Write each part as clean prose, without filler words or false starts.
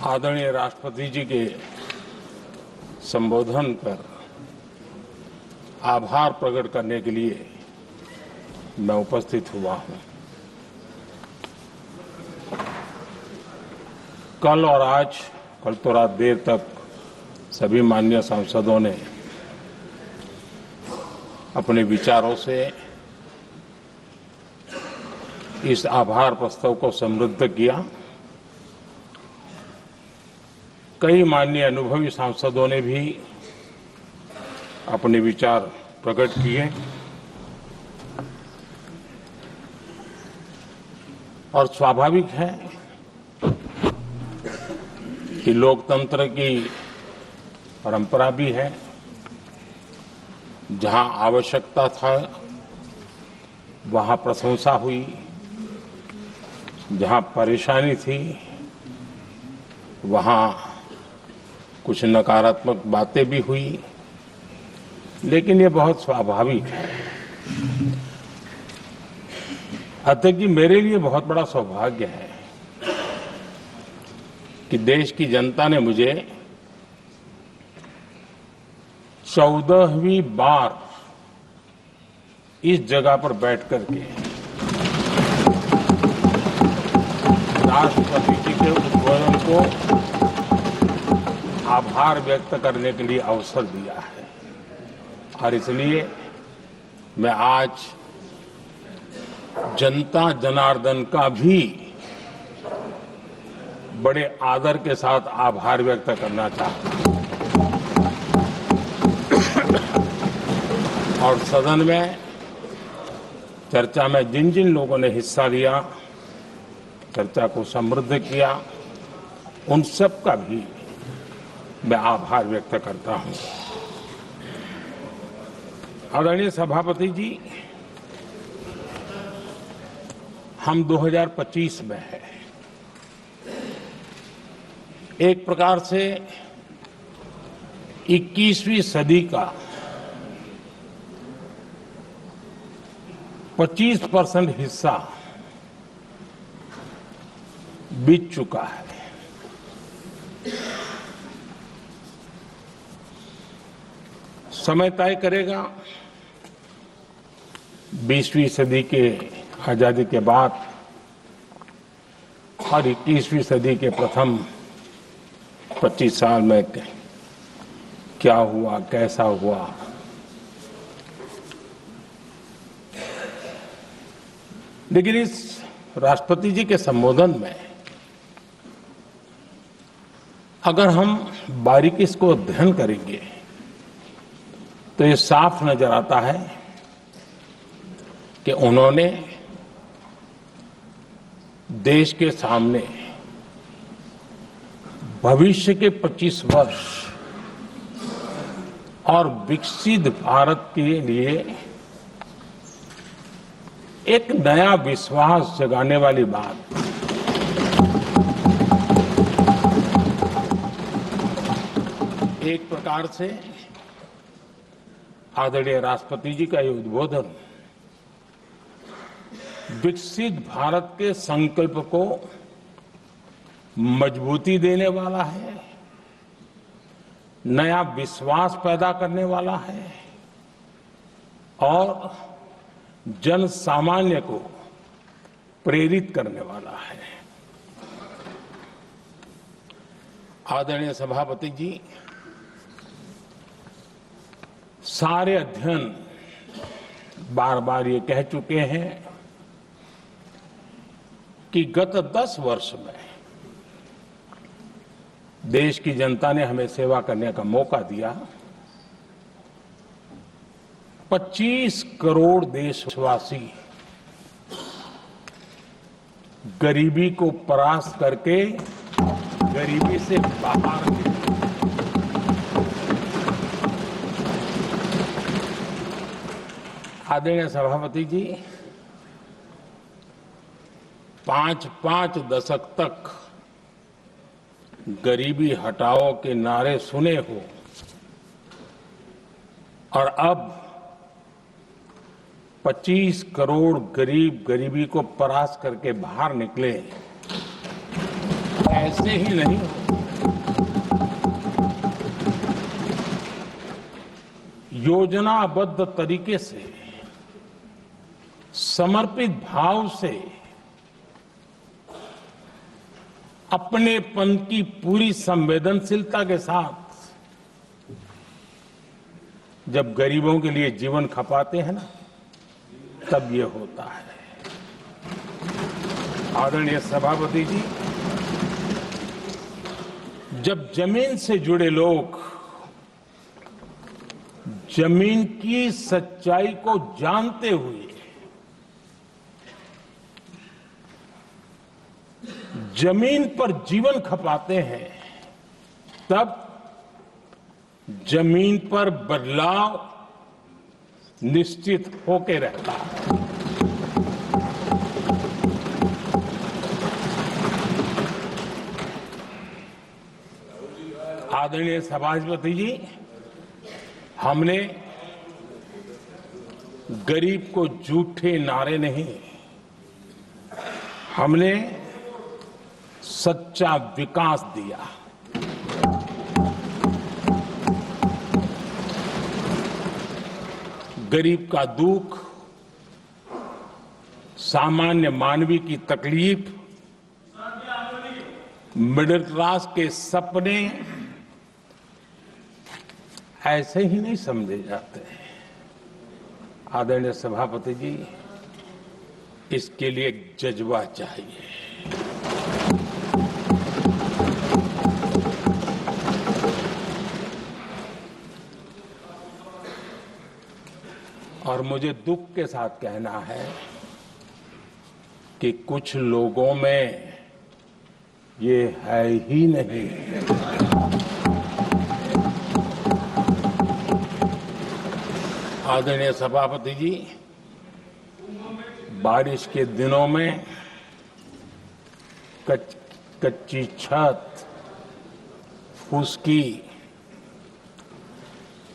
आदरणीय राष्ट्रपति जी के संबोधन पर आभार प्रकट करने के लिए मैं उपस्थित हुआ हूं। कल और आज, कल तो रात देर तक सभी माननीय सांसदों ने अपने विचारों से इस आभार प्रस्ताव को समृद्ध किया। कई माननीय अनुभवी सांसदों ने भी अपने विचार प्रकट किए और स्वाभाविक है कि लोकतंत्र की परंपरा भी है। जहां आवश्यकता था वहां प्रशंसा हुई, जहां परेशानी थी वहां कुछ नकारात्मक बातें भी हुई, लेकिन ये बहुत स्वाभाविक है। अध्यक्ष जी, मेरे लिए बहुत बड़ा सौभाग्य है कि देश की जनता ने मुझे 14वीं बार इस जगह पर बैठ करके राष्ट्रपति जी के उद्बोधन को आभार व्यक्त करने के लिए अवसर दिया है और इसलिए मैं आज जनता जनार्दन का भी बड़े आदर के साथ आभार व्यक्त करना चाहता हूं और सदन में चर्चा में जिन जिन लोगों ने हिस्सा लिया, चर्चा को समृद्ध किया, उन सब का भी मैं आभार व्यक्त करता हूं। आदरणीय सभापति जी, हम 2025 में हैं। एक प्रकार से 21वीं सदी का 25% हिस्सा बीत चुका है। समय तय करेगा 20वीं सदी के आजादी के बाद और 21वीं सदी के प्रथम 25 साल में क्या हुआ, कैसा हुआ। लेकिन इस राष्ट्रपति जी के संबोधन में अगर हम बारीकी इसको अध्ययन करेंगे तो ये साफ नजर आता है कि उन्होंने देश के सामने भविष्य के 25 वर्ष और विकसित भारत के लिए एक नया विश्वास जगाने वाली बात, एक प्रकार से आदरणीय राष्ट्रपति जी का ये उद्बोधन विकसित भारत के संकल्प को मजबूती देने वाला है, नया विश्वास पैदा करने वाला है और जन सामान्य को प्रेरित करने वाला है। आदरणीय सभापति जी, सारे अध्ययन बार बार ये कह चुके हैं कि गत 10 वर्ष में देश की जनता ने हमें सेवा करने का मौका दिया। 25 करोड़ देशवासी गरीबी को परास्त करके गरीबी से बाहर निकले। आदरणीय सभापति जी, 5 दशक तक गरीबी हटाओ के नारे सुने हो और अब 25 करोड़ गरीब गरीबी को परास्त करके बाहर निकले, ऐसे ही नहीं हो। योजनाबद्ध तरीके से, समर्पित भाव से, अपनेपन की पूरी संवेदनशीलता के साथ जब गरीबों के लिए जीवन खपाते हैं ना, तब ये होता है। आदरणीय सभापति जी, जब जमीन से जुड़े लोग जमीन की सच्चाई को जानते हुए जमीन पर जीवन खपाते हैं, तब जमीन पर बदलाव निश्चित होके रहता है। आदरणीय सभापति जी, हमने गरीब को झूठे नारे नहीं, हमने सच्चा विकास दिया। गरीब का दुख, सामान्य मानवी की तकलीफ, मिडिल क्लास के सपने ऐसे ही नहीं समझे जाते हैं। आदरणीय सभापति जी, इसके लिए एक जज्बा चाहिए। और मुझे दुख के साथ कहना है कि कुछ लोगों में ये है ही नहीं। आदरणीय सभापति जी, बारिश के दिनों में कच्ची छत, फुसकी,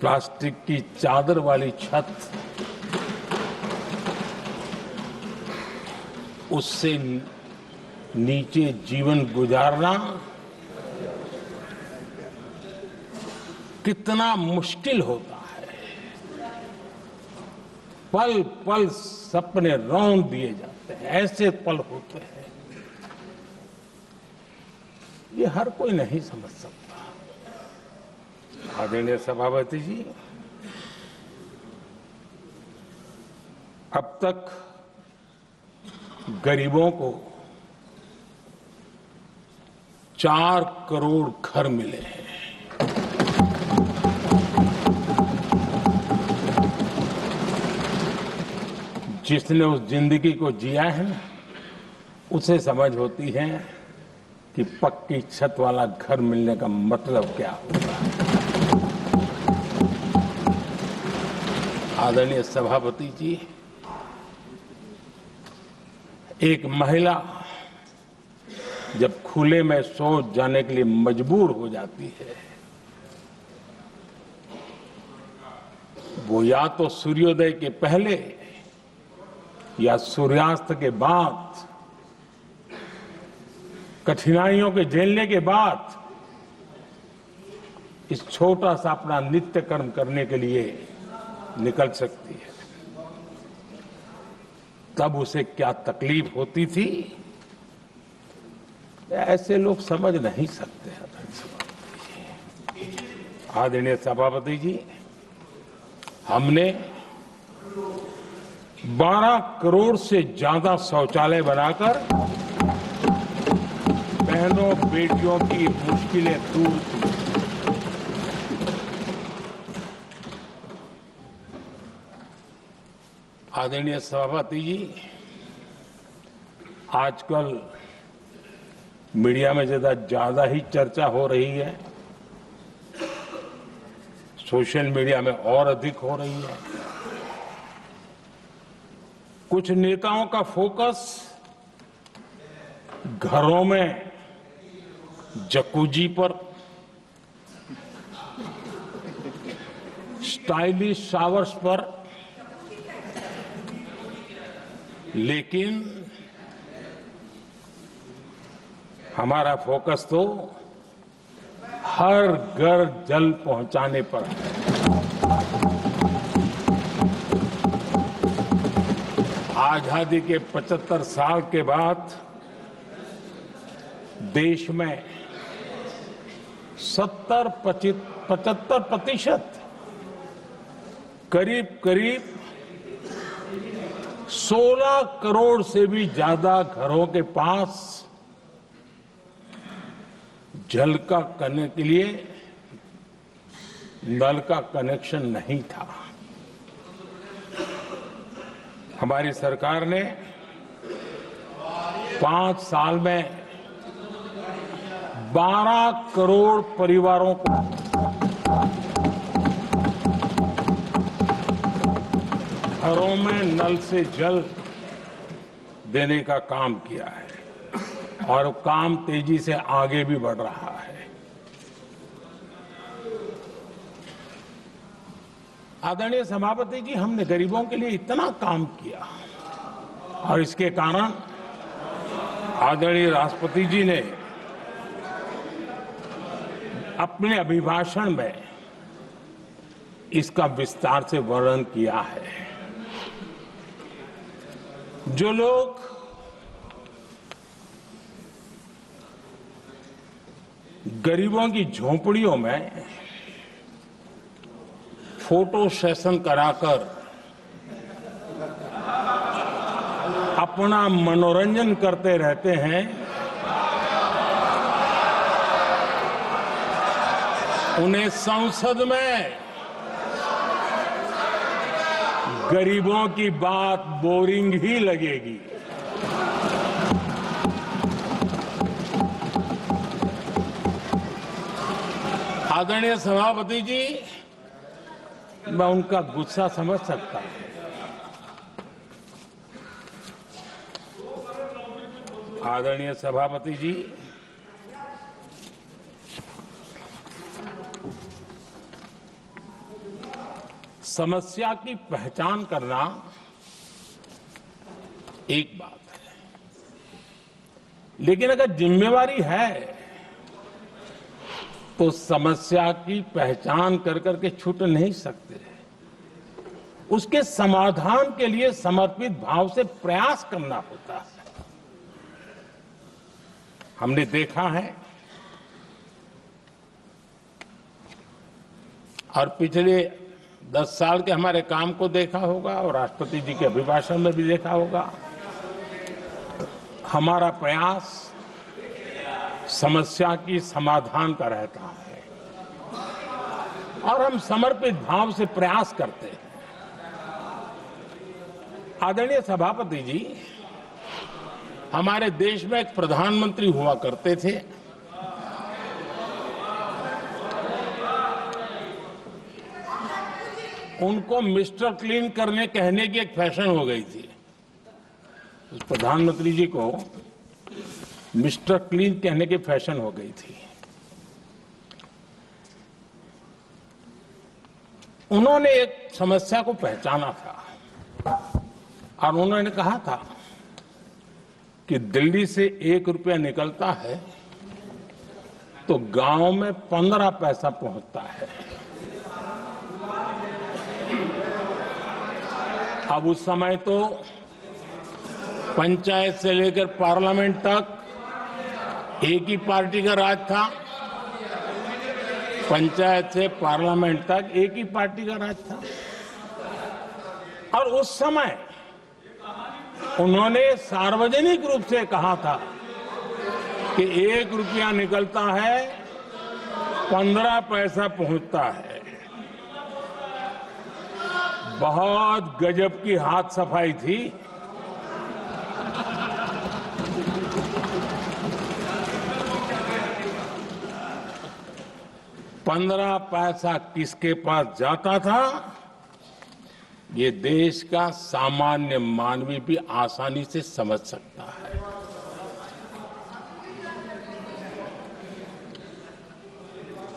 प्लास्टिक की चादर वाली छत, उससे नीचे जीवन गुजारना कितना मुश्किल होता है। पल पल सपने रौंद दिए जाते हैं, ऐसे पल होते हैं, ये हर कोई नहीं समझ सकता। आदरणीय सभापति जी, अब तक गरीबों को 4 करोड़ घर मिले हैं। जिसने उस जिंदगी को जिया है ना, उसे समझ होती है कि पक्की छत वाला घर मिलने का मतलब क्या होता है। आदरणीय सभापति जी, एक महिला जब खुले में शौच जाने के लिए मजबूर हो जाती है, वो या तो सूर्योदय के पहले या सूर्यास्त के बाद, कठिनाइयों के झेलने के बाद इस छोटा सा अपना नित्य कर्म करने के लिए निकल सकती है। तब उसे क्या तकलीफ होती थी, ऐसे लोग समझ नहीं सकते। आदरणीय सभापति जी, हमने 12 करोड़ से ज्यादा शौचालय बनाकर बहनों बेटियों की मुश्किलें दूर की। आदरणीय सभापति जी, आजकल मीडिया में ज्यादा ही चर्चा हो रही है, सोशल मीडिया में और अधिक हो रही है। कुछ नेताओं का फोकस घरों में जकूजी पर, स्टाइलिश शावर्स पर, लेकिन हमारा फोकस तो हर घर जल पहुंचाने पर है। आजादी के 75 साल के बाद देश में 75% करीब 16 करोड़ से भी ज्यादा घरों के पास जल का करने के लिए नल का कनेक्शन नहीं था। हमारी सरकार ने 5 साल में 12 करोड़ परिवारों को घरों में नल से जल देने का काम किया है और काम तेजी से आगे भी बढ़ रहा है। आदरणीय सभापति जी, हमने गरीबों के लिए इतना काम किया और इसके कारण आदरणीय राष्ट्रपति जी ने अपने अभिभाषण में इसका विस्तार से वर्णन किया है। जो लोग गरीबों की झोंपड़ियों में फोटो सेशन कराकर अपना मनोरंजन करते रहते हैं, उन्हें संसद में गरीबों की बात बोरिंग ही लगेगी। आदरणीय सभापति जी, मैं उनका गुस्सा समझ सकता हूं। आदरणीय सभापति जी, समस्या की पहचान करना एक बात है, लेकिन अगर जिम्मेवारी है तो समस्या की पहचान कर करके छूट नहीं सकते। उसके समाधान के लिए समर्पित भाव से प्रयास करना होता है। हमने देखा है और पिछले 10 साल के हमारे काम को देखा होगा और राष्ट्रपति जी के अभिभाषण में भी देखा होगा, हमारा प्रयास समस्या की समाधान का रहता है और हम समर्पित भाव से प्रयास करते हैं। आदरणीय सभापति जी, हमारे देश में एक प्रधानमंत्री हुआ करते थे। उनको मिस्टर क्लीन करने कहने की एक फैशन हो गई थी। उस प्रधानमंत्री जी को मिस्टर क्लीन कहने की फैशन हो गई थी। उन्होंने एक समस्या को पहचाना था और उन्होंने कहा था कि दिल्ली से 1 रुपया निकलता है तो गांव में 15 पैसा पहुंचता है। अब उस समय तो पंचायत से लेकर पार्लियामेंट तक एक ही पार्टी का राज था। पंचायत से पार्लियामेंट तक एक ही पार्टी का राज था और उस समय उन्होंने सार्वजनिक रूप से कहा था कि 1 रुपया निकलता है 15 पैसा पहुंचता है। बहुत गजब की हाथ सफाई थी। पंद्रह पैसा किसके पास जाता था, ये देश का सामान्य मानवी भी आसानी से समझ सकता है।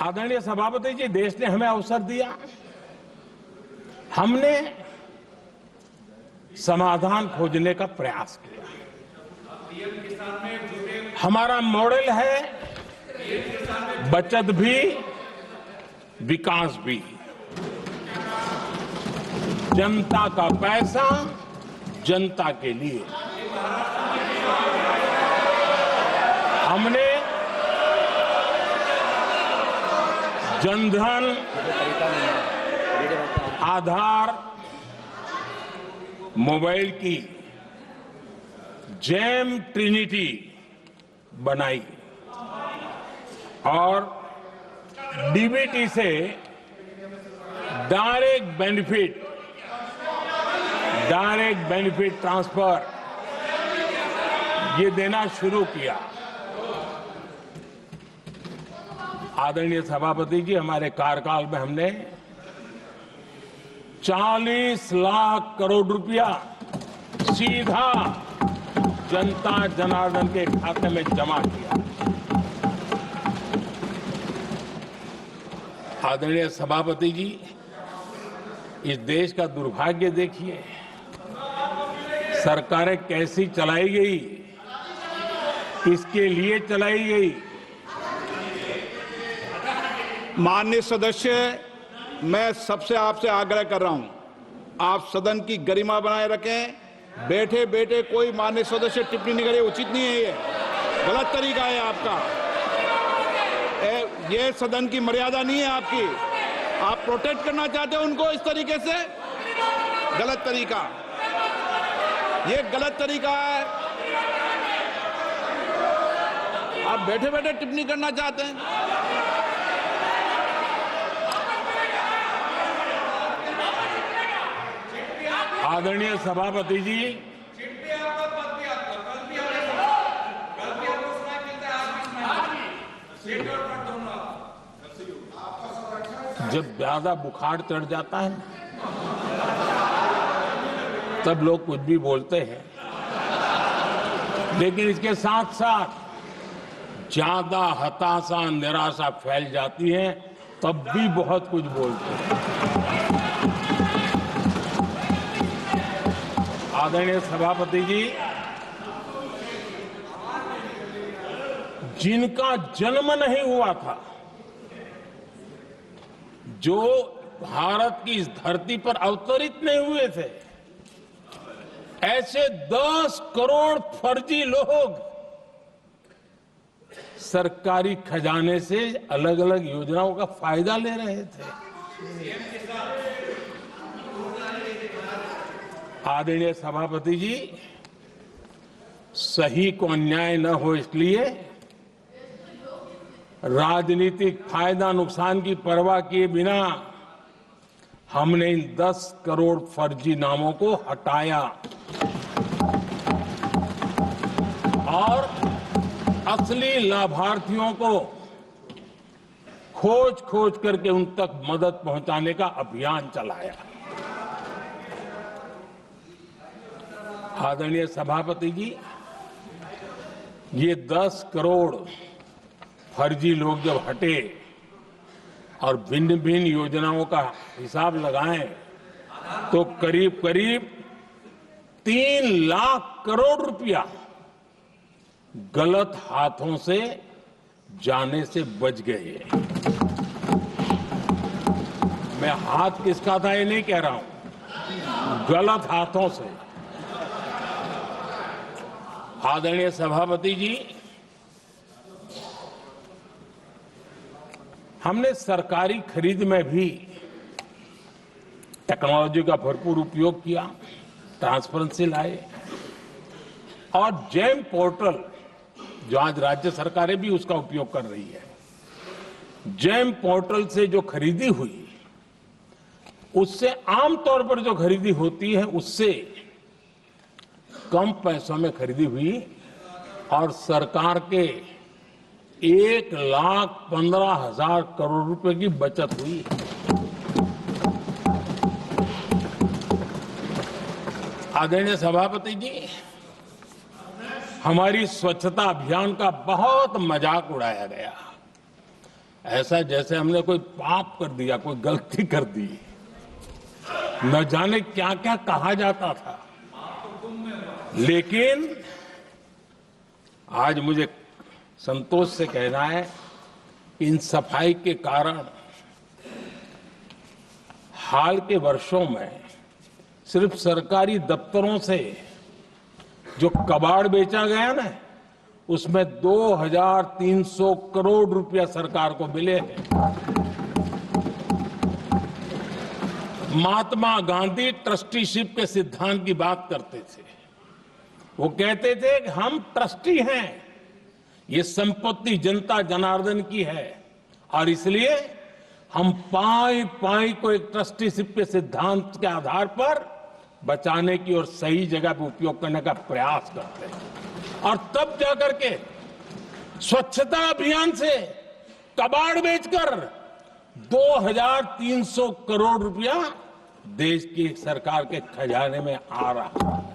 आदरणीय सभापति जी, देश ने हमें अवसर दिया, हमने समाधान खोजने का प्रयास किया। हमारा मॉडल है बचत भी विकास भी। जनता का पैसा जनता के लिए। हमने जनधन, आधार, मोबाइल की जेम ट्रिनिटी बनाई और डीबीटी से डायरेक्ट बेनिफिट ट्रांसफर ये देना शुरू किया। आदरणीय सभापति जी, हमारे कार्यकाल में हमने 40 लाख करोड़ रुपया सीधा जनता जनार्दन के खाते में जमा किया। आदरणीय सभापति जी, इस देश का दुर्भाग्य देखिए, सरकारें कैसी चलाई गई, किसके लिए चलाई गई। माननीय सदस्य, मैं सबसे आपसे आग्रह कर रहा हूं, आप सदन की गरिमा बनाए रखें। बैठे बैठे कोई माननीय सदस्य टिप्पणी नहीं करे, उचित नहीं है, ये गलत तरीका है आपका। ये सदन की मर्यादा नहीं है आपकी। आप प्रोटेक्ट करना चाहते हो उनको इस तरीके से, गलत तरीका, ये गलत तरीका है। आप बैठे बैठे टिप्पणी करना चाहते हैं। आदरणीय सभापति जी, जब ज्यादा बुखार चढ़ जाता है तब लोग कुछ भी बोलते हैं, लेकिन इसके साथ साथ ज्यादा हताशा निराशा फैल जाती है तब भी बहुत कुछ बोलते हैं। आदरणीय सभापति जी, जिनका जन्म नहीं हुआ था, जो भारत की इस धरती पर अवतरित नहीं हुए थे, ऐसे 10 करोड़ फर्जी लोग सरकारी खजाने से अलग अलग योजनाओं का फायदा ले रहे थे। आदरणीय सभापति जी, सही को अन्याय न हो इसलिए राजनीतिक फायदा नुकसान की परवाह किए बिना हमने इन 10 करोड़ फर्जी नामों को हटाया और असली लाभार्थियों को खोज खोज करके उन तक मदद पहुंचाने का अभियान चलाया। आदरणीय सभापति जी, ये 10 करोड़ फर्जी लोग जब हटे और भिन्न भिन्न योजनाओं का हिसाब लगाएं तो करीब करीब 3 लाख करोड़ रुपया गलत हाथों से जाने से बच गए। मैं हाथ किसका था ये नहीं कह रहा हूं, गलत हाथों से। आदरणीय सभापति जी, हमने सरकारी खरीद में भी टेक्नोलॉजी का भरपूर उपयोग किया, ट्रांसपेरेंसी लाए और जेम पोर्टल, जो आज राज्य सरकारें भी उसका उपयोग कर रही है, जेम पोर्टल से जो खरीदी हुई उससे आमतौर पर जो खरीदी होती है उससे कम पैसों में खरीदी हुई और सरकार के 1,15,000 करोड़ रुपए की बचत हुई। आदरणीय सभापति जी, हमारी स्वच्छता अभियान का बहुत मजाक उड़ाया गया, ऐसा जैसे हमने कोई पाप कर दिया, कोई गलती कर दी, न जाने क्या क्या कहा जाता था। लेकिन आज मुझे संतोष से कहना है कि इन सफाई के कारण हाल के वर्षों में सिर्फ सरकारी दफ्तरों से जो कबाड़ बेचा गया ना, उसमें 2300 करोड़ रुपया सरकार को मिले हैं। महात्मा गांधी ट्रस्टीशिप के सिद्धांत की बात करते थे। वो कहते थे कि हम ट्रस्टी हैं, ये संपत्ति जनता जनार्दन की है और इसलिए हम पाई पाई को एक ट्रस्टीशिप के सिद्धांत के आधार पर बचाने की और सही जगह पर उपयोग करने का प्रयास करते हैं। और तब जाकर के स्वच्छता अभियान से कबाड़ बेचकर 2300 करोड़ रुपया देश की सरकार के खजाने में आ रहा है।